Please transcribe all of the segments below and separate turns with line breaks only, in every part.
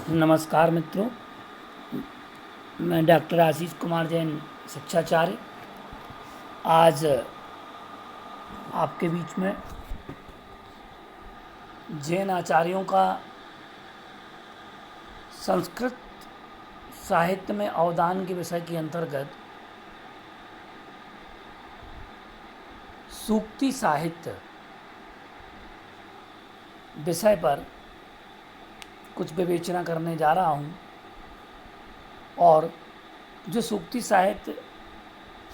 नमस्कार मित्रों, मैं डॉक्टर आशीष कुमार जैन, शिक्षाचार्य। आज आपके बीच में जैन आचार्यों का संस्कृत साहित्य में अवदान के विषय के अंतर्गत सूक्ति साहित्य विषय पर कुछ विवेचना करने जा रहा हूँ। और जो सूक्ति साहित्य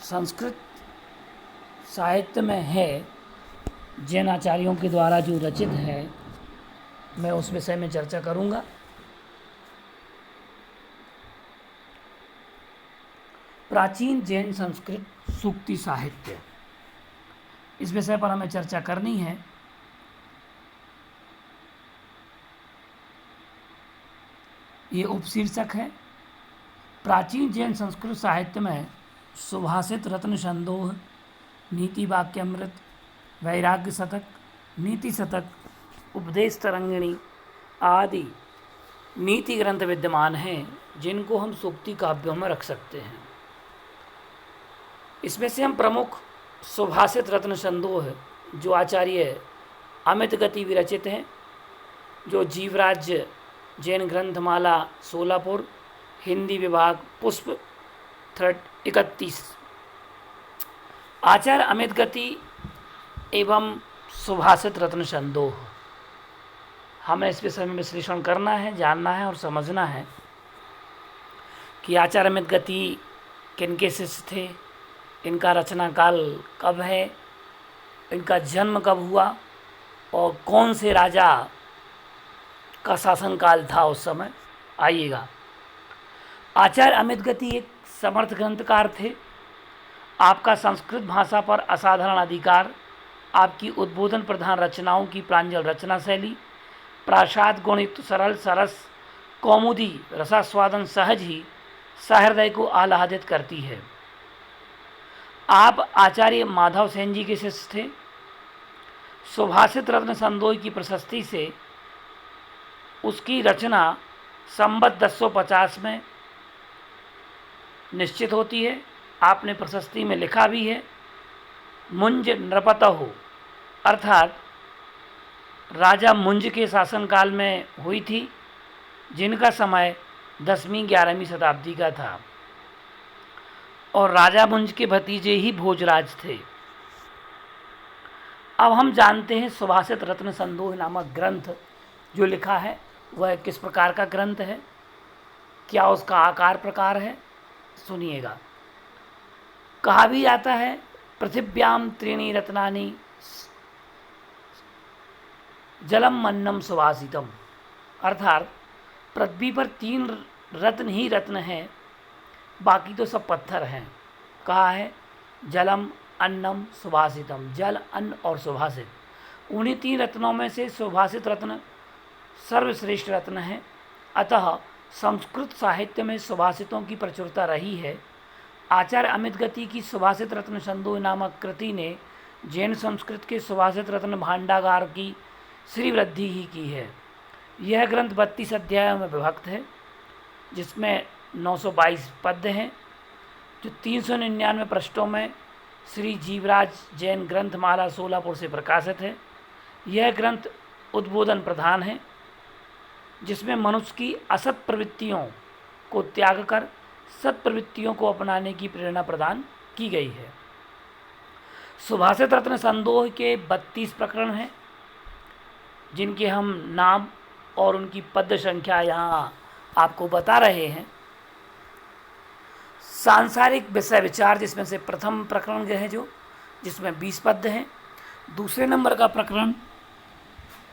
संस्कृत साहित्य में है, जैन आचार्यों के द्वारा जो रचित है, मैं उस विषय में चर्चा करूँगा। प्राचीन जैन संस्कृत सूक्ति साहित्य, इस विषय पर हमें चर्चा करनी है। ये उपशीर्षक है, प्राचीन जैन संस्कृत साहित्य में सुभाषित, रत्न संदोह, नीति वाक्यामृत, वैराग्य शतक, नीति शतक, उपदेश तरंगिणी आदि नीति ग्रंथ विद्यमान हैं, जिनको हम सूक्ति काव्यों में रख सकते हैं। इसमें से हम प्रमुख सुभाषित, रत्न संदोह, जो आचार्य अमित गति विरचित हैं, जो जीवराज जैन ग्रंथमाला सोलापुर, हिंदी विभाग, पुष्प 31, आचार्य अमित गति एवं सुभाषित रत्न संदोह, हमें इस विषय में विश्लेषण करना है, जानना है और समझना है कि आचार्य अमित गति किनके शिष्य थे, इनका रचना काल कब है, इनका जन्म कब हुआ और कौन से राजा का शासनकाल था उस समय। आइएगा। आचार्य अमित गति एक समर्थ ग्रंथकार थे। आपका संस्कृत भाषा पर असाधारण अधिकार, आपकी उद्बोधन प्रधान रचनाओं की प्रांजल रचना शैली, प्रासाद गुणयुक्त सरल सरस कौमुदी रसास्वादन सहज ही सहृदय को आह्लादित करती है। आप आचार्य माधव सेन जी के शिष्य थे। सुभाषित रत्न संदोह की प्रशस्ति से उसकी रचना संवत 1050 में निश्चित होती है। आपने प्रशस्ति में लिखा भी है, मुंज नृपतहु, अर्थात राजा मुंज के शासनकाल में हुई थी, जिनका समय 10वीं 11वीं शताब्दी का था और राजा मुंज के भतीजे ही भोजराज थे। अब हम जानते हैं सुभाषित रत्न संदोह नामक ग्रंथ जो लिखा है वह किस प्रकार का ग्रंथ है, क्या उसका आकार प्रकार है। सुनिएगा। कहा भी जाता है, पृथिव्याम त्रीणि रत्नानि जलम अन्नम सुभाषितम, अर्थात पृथ्वी पर 3 रत्न ही रत्न हैं, बाकी तो सब पत्थर हैं। कहा है जलम अन्नम सुभाषितम, जल, अन्न और सुभाषित। उन्हीं 3 रत्नों में से सुभाषित रत्न सर्वश्रेष्ठ रत्न है। अतः संस्कृत साहित्य में सुभाषितों की प्रचुरता रही है। आचार्य अमित गति की सुभाषित रत्न संदोह नामक कृति ने जैन संस्कृत के सुभाषित रत्न भांडागार की श्रीवृद्धि ही की है। यह ग्रंथ 32 अध्यायों में विभक्त है, जिसमें 922 पद्य हैं, जो 399 पृष्ठों में श्री जीवराज जैन ग्रंथमाला सोलापुर से प्रकाशित है। यह ग्रंथ उद्बोधन प्रधान है, जिसमें मनुष्य की असत प्रवृत्तियों को त्याग कर सत प्रवृत्तियों को अपनाने की प्रेरणा प्रदान की गई है। सुभाषित रत्न संदोह के 32 प्रकरण हैं, जिनके हम नाम और उनकी पद्य संख्या यहाँ आपको बता रहे हैं। सांसारिक विषय विचार, जिसमें से प्रथम प्रकरण है जिसमें 20 पद्य हैं। दूसरे नंबर का प्रकरण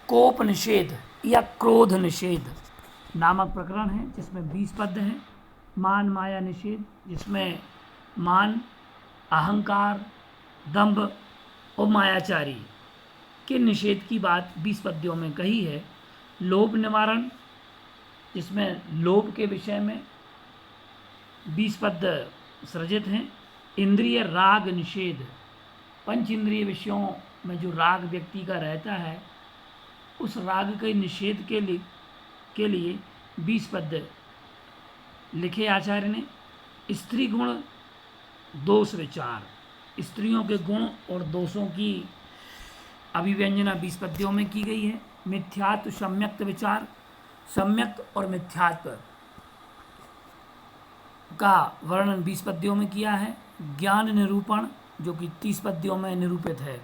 कोप निषेध या क्रोध निषेध नामक प्रकरण है, जिसमें 20 पद्य हैं। मान माया निषेध, जिसमें मान, अहंकार, दंभ और मायाचारी के निषेध की बात 20 पद्यों में कही है। लोभ निवारण, जिसमें लोभ के विषय में 20 पद्य सृजित हैं। इंद्रिय राग निषेध, पंच इंद्रिय विषयों में जो राग व्यक्ति का रहता है, उस राग के निषेध के लिए 20 पद्य लिखे आचार्य ने। स्त्री गुण दोष विचार, स्त्रियों के गुण और दोषों की अभिव्यंजना 20 पद्यों में की गई है। मिथ्यात्व सम्यक्त विचार, सम्यक्त और मिथ्यात्व का वर्णन 20 पद्यों में किया है। ज्ञान निरूपण जो कि 30 पद्यों में निरूपित है।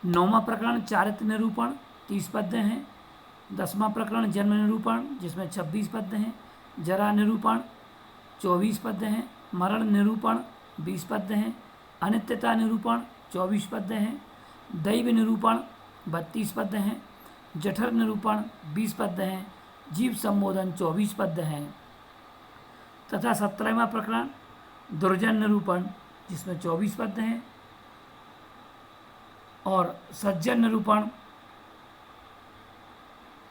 9वां प्रकरण चारित्र निरूपण 30 पद्य हैं। 10वां प्रकरण जन्म निरूपण जिसमें 26 पद्य हैं। जरा निरूपण 24 पद्य हैं। मरण निरूपण 20 पद्य हैं। अनित्यता निरूपण 24 पद्य हैं। दैव निरूपण 32 पद्य हैं। जठर निरूपण 20 पद्य हैं। जीव संबोधन 24 पद्य हैं तथा 17वां प्रकरण दुर्जन निरूपण जिसमें 24 पद्य हैं और सज्जन निरूपण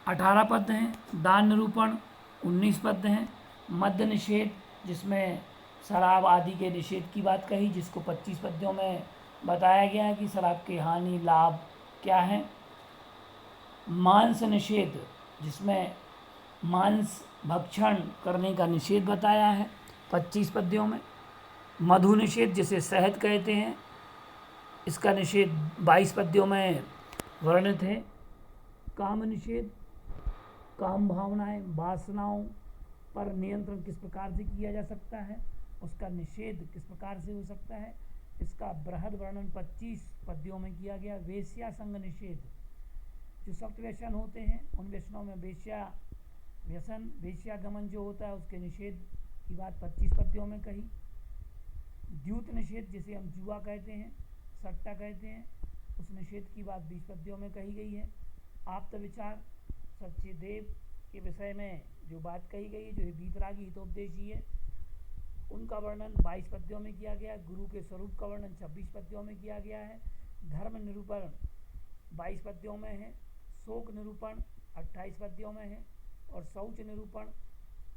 18 पद्य हैं। दान निरूपण 19 पद्य हैं। मद्य निषेध जिसमें शराब आदि के निषेध की बात कही, जिसको 25 पद्यों में बताया गया है कि शराब के हानि लाभ क्या है। मांस निषेध जिसमें मांस भक्षण करने का निषेध बताया है 25 पद्यों में। मधु निषेध जिसे शहद कहते हैं, इसका निषेध 22 पद्यों में वर्णित है। काम निषेध, काम भावनाएं वासनाओं पर नियंत्रण किस प्रकार से किया जा सकता है, उसका निषेध किस प्रकार से हो सकता है, इसका बृहद वर्णन 25 पद्यों में किया गया। वेश्या संग निषेध, जो सप्त व्यसन होते हैं उन व्यसनों में वेश्यागमन जो होता है उसके निषेध की बात 25 पद्यों में कही। द्यूत निषेध जिसे हम जुआ कहते हैं, सट्टा कहते हैं, उस निषेध की बात 20 पद्यों में कही गई है। आप्त विचार, सच्चे देव के विषय में जो बात कही गई है, जो वीतरागी हितोपदेशी है, उनका वर्णन 22 पद्यों में किया गया। गुरु के स्वरूप का वर्णन 26 पद्यों में किया गया है। धर्म निरूपण 22 पद्यों में है। शोक निरूपण 28 पद्यों में है और शौच निरूपण,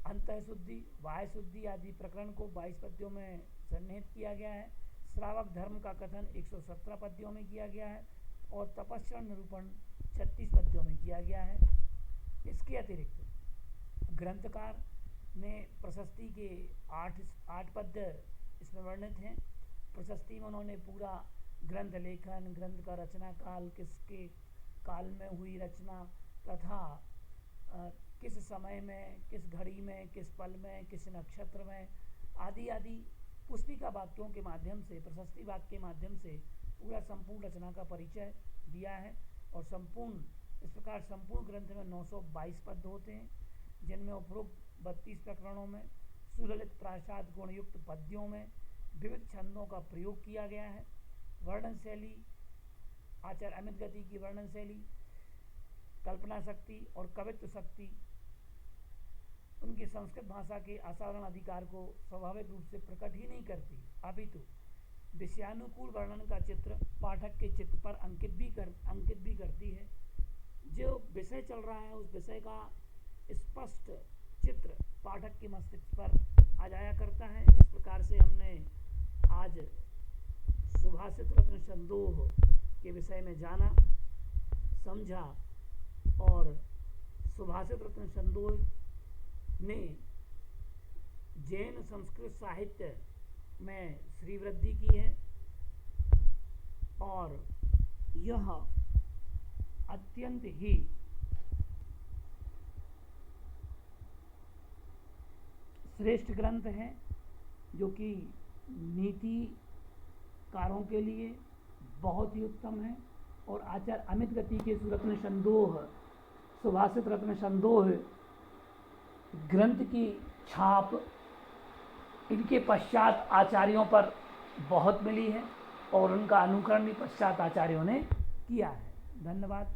अंतः शुद्धि, बाह्य शुद्धि आदि प्रकरण को 22 पद्यों में सन्निहित किया गया है। श्रावक धर्म का कथन 117 पद्यों में किया गया है और तपस्या निरूपण 36 पद्यों में किया गया है। इसके अतिरिक्त ग्रंथकार ने प्रशस्ति के 8 पद्य इसमें वर्णित हैं। प्रशस्ति में उन्होंने पूरा ग्रंथ लेखन, ग्रंथ का रचना काल, किसके काल में हुई रचना तथा किस समय में, किस घड़ी में, किस पल में, किस नक्षत्र में आदि आदि पुष्पिका वाक्यों के माध्यम से, प्रशस्ति वाक्य के माध्यम से पूरा संपूर्ण रचना का परिचय दिया है। और इस प्रकार संपूर्ण ग्रंथ में 922 पद्य होते हैं, जिनमें उपरोक्त 32 प्रकरणों में सुललित प्रासाद गुणयुक्त पद्यों में विविध छंदों का प्रयोग किया गया है। वर्णन शैली, आचार्य अमित गति की वर्णन शैली कल्पना शक्ति और कवित्व शक्ति उनकी संस्कृत भाषा के असाधारण अधिकार को स्वाभाविक रूप से प्रकट ही नहीं करती, अपितु विषयानुकूल वर्णन का चित्र पाठक के चित्त पर अंकित भी करती है। जो विषय चल रहा है उस विषय का स्पष्ट चित्र पाठक के मस्तिष्क पर आ जाया करता है। इस प्रकार से हमने आज सुभाषित रत्न संदोह के विषय में जाना, समझा और सुभाषित रत्न संदोह ने जैन संस्कृत साहित्य में श्रीवृद्धि की है और यह अत्यंत ही श्रेष्ठ ग्रंथ है, जो कि नीतिकारों के लिए बहुत ही उत्तम है। और आचार्य अमित गति के रत्न संदोह, सुभाषित रत्न संदोह ग्रंथ की छाप इनके पश्चात आचार्यों पर बहुत मिली है और उनका अनुकरण भी पश्चात आचार्यों ने किया है। धन्यवाद।